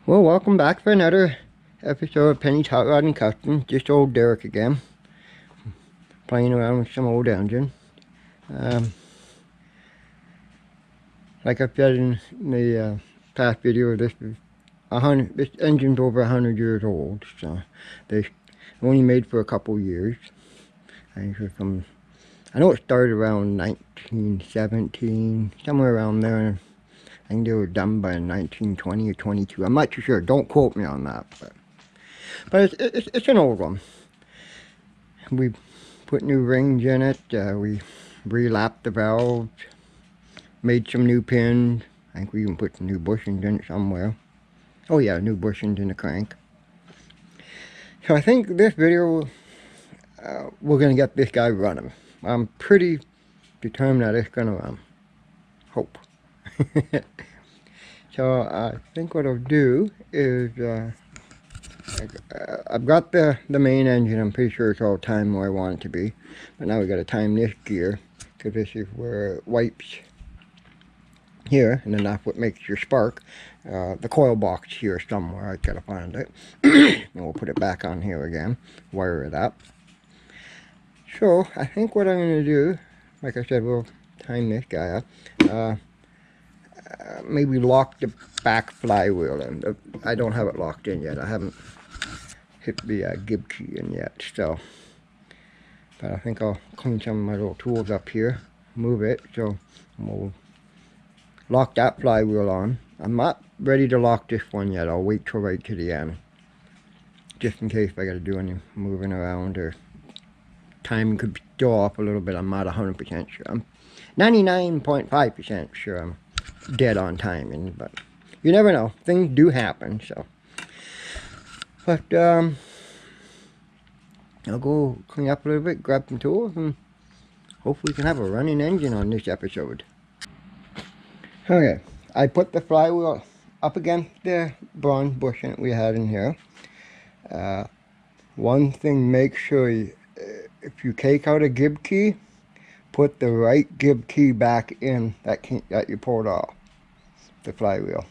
Well, welcome back for another episode of Penny's Hot Rod and Custom. Just old Derek again, playing around with some old engine. Like I've said in the past video, this engine's over 100 years old, so they only made for a couple years. I know it started around 1917, somewhere around there. I think they were done by 1920 or 22. I'm not too sure. Don't quote me on that, but it's an old one. We put new rings in it. We relapped the valves, made some new pins. I think we even put some new bushings in it somewhere. Oh yeah, new bushings in the crank. So I think this video, we're going to get this guy running. I'm pretty determined that it's going to run. Hope. So I think what I'll do is, I've got the main engine. I'm pretty sure it's all timed where I want it to be. But now we got to time this gear, because this is where it wipes here, and then that's what makes your spark. The coil box here somewhere. I gotta find it. And we'll put it back on here again. Wire it up. So I think what I'm gonna do, like I said, we'll time this guy up. Maybe lock the back flywheel in. I don't have it locked in yet. I haven't hit the gib key in yet, so. But I think I'll clean some of my little tools up here, move it, so we'll lock that flywheel on. I'm not ready to lock this one yet. I'll wait till right to the end, just in case I got to do any moving around or time could go off a little bit. I'm not 100% sure. I'm 99.5% sure I'm dead on timing, but you never know. Things do happen, so. But I'll go clean up a little bit, grab some tools, and hopefully we can have a running engine on this episode. Okay, I put the flywheel up against the bronze bushing we had in here. One thing, make sure if you take out a gib key, put the right gib key back in that you pulled off the flywheel.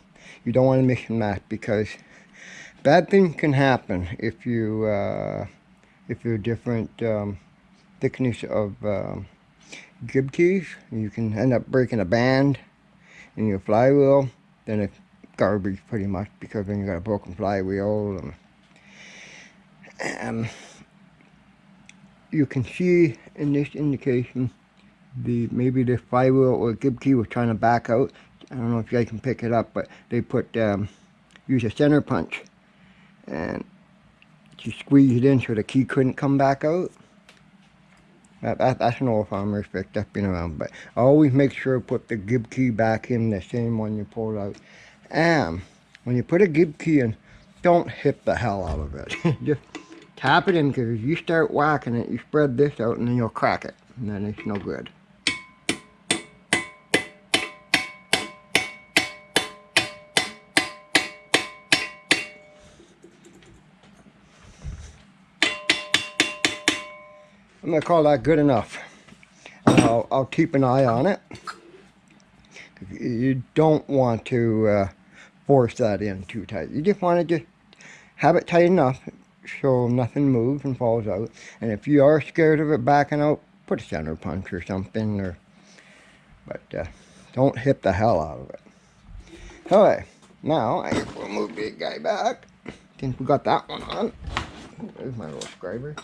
You don't want to mix and match, because bad things can happen if you're different thickness of gib keys. You can end up breaking a band in your flywheel. Then it's garbage pretty much, because then you got a broken flywheel. And you can see in this indication maybe the flywheel or gib key was trying to back out. I don't know if you guys can pick it up, but they use a center punch and you squeeze it in so the key couldn't come back out. That's an old farmer's trick that's been around, but always make sure to put the gib key back in the same one you pulled out. And when you put a gib key in, don't hit the hell out of it. Just tap it in, because if you start whacking it, you spread this out and then you'll crack it, and then it's no good. I'm going to call that good enough. I'll keep an eye on it. You don't want to force that in too tight. You just want to just have it tight enough so nothing moves and falls out. And if you are scared of it backing out, put a center punch or something. But don't hit the hell out of it. Alright, now I guess we'll move the guy back. Since we got that one on. There's my little scriber.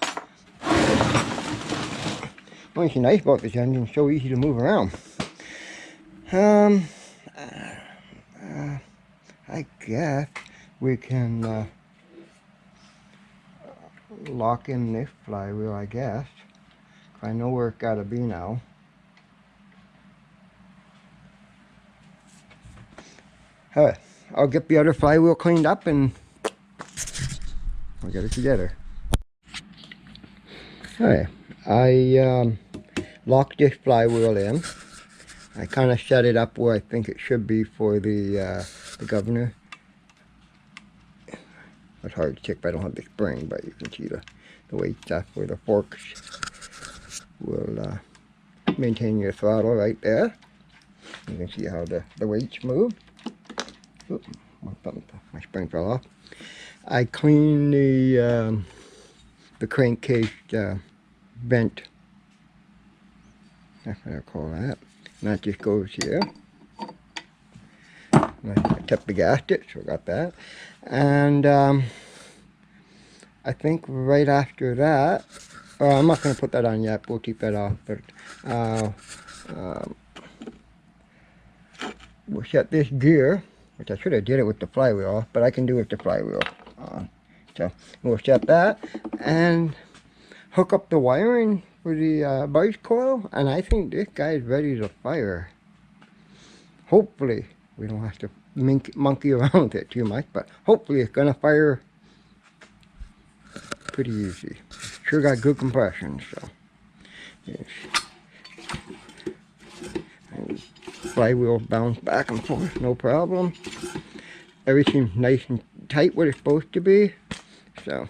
What's nice about this engine, it's so easy to move around. I guess we can lock in this flywheel, I guess. I know where it's got to be now. Alright, I'll get the other flywheel cleaned up and we'll get it together. Alright, I locked this flywheel in. I kind of set it up where I think it should be for the governor. It's hard to check, but I don't have the spring, but you can see the weight stuff where the forks will maintain your throttle right there. You can see how the weights move. Oops, my spring fell off. I cleaned the crankcase vent. That's what I call that. And that just goes here. I kept the gasket, so I got that. And I think right after that, I'm not going to put that on yet, we'll keep that off, but we'll set this gear, which I should have did it with the flywheel off, but I can do it with the flywheel on. So we'll set that and hook up the wiring for the buzz coil, and I think this guy's ready to fire. Hopefully we don't have to monkey around with it too much, but hopefully it's gonna fire pretty easy. Sure got good compression, so yes. Flywheel bounce back and forth, no problem. Everything's nice and tight where it's supposed to be. So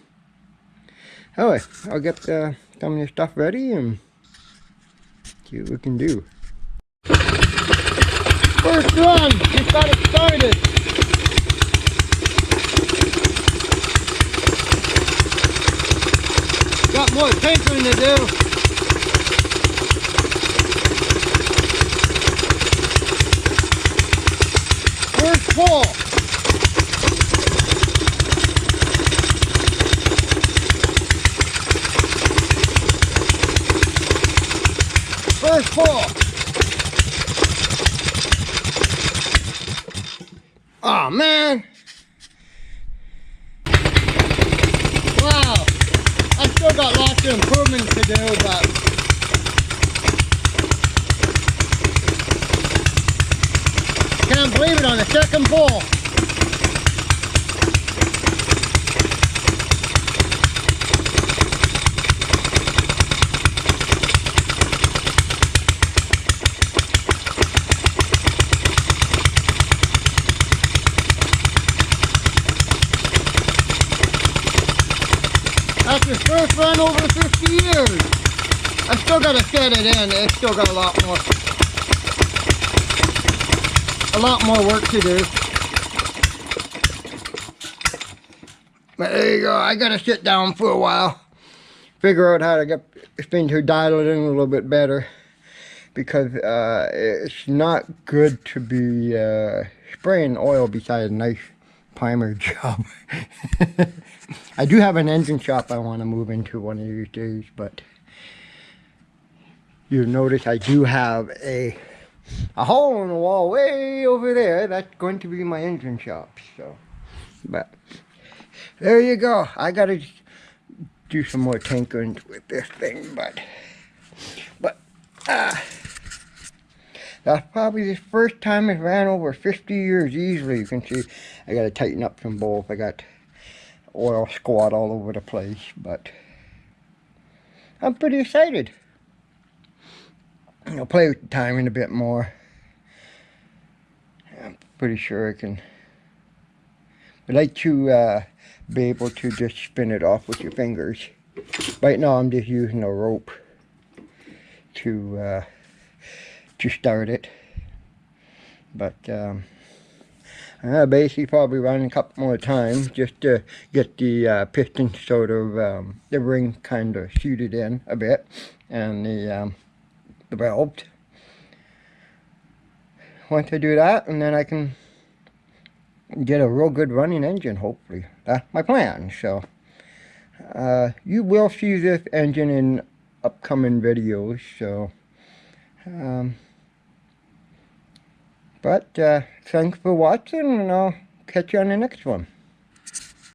anyway, I'll get some of this stuff ready and see what we can do. First run, just got it started. Got more tinkering to do. First pull. First pull. Oh man! Wow! I still got lots of improvements to do, but can't believe it on the second pull. That's the first run over 50 years. I still gotta set it in. It's still got a lot more work to do. But there you go. I gotta sit down for a while, figure out how to get this thing to dial it in a little bit better, because it's not good to be spraying oil beside a nice primer job. I do have an engine shop I want to move into one of these days, but you'll notice I do have a hole in the wall way over there. That's going to be my engine shop. So, but there you go. I gotta do some more tinkering with this thing, but that's probably the first time it ran over 50 years easily. You can see I gotta tighten up some bolts. I got oil squat all over the place, but I'm pretty excited. I'll play with the timing a bit more. I'm pretty sure I can. I'd like to be able to just spin it off with your fingers. Right now I'm just using a rope to start it, but I'll basically probably run a couple more times just to get the piston sort of the ring kind of shooted in a bit, and the valve. Once I do that, and then I can get a real good running engine, hopefully. That's my plan. So you will see this engine in upcoming videos. So but thanks for watching, and I'll catch you on the next one.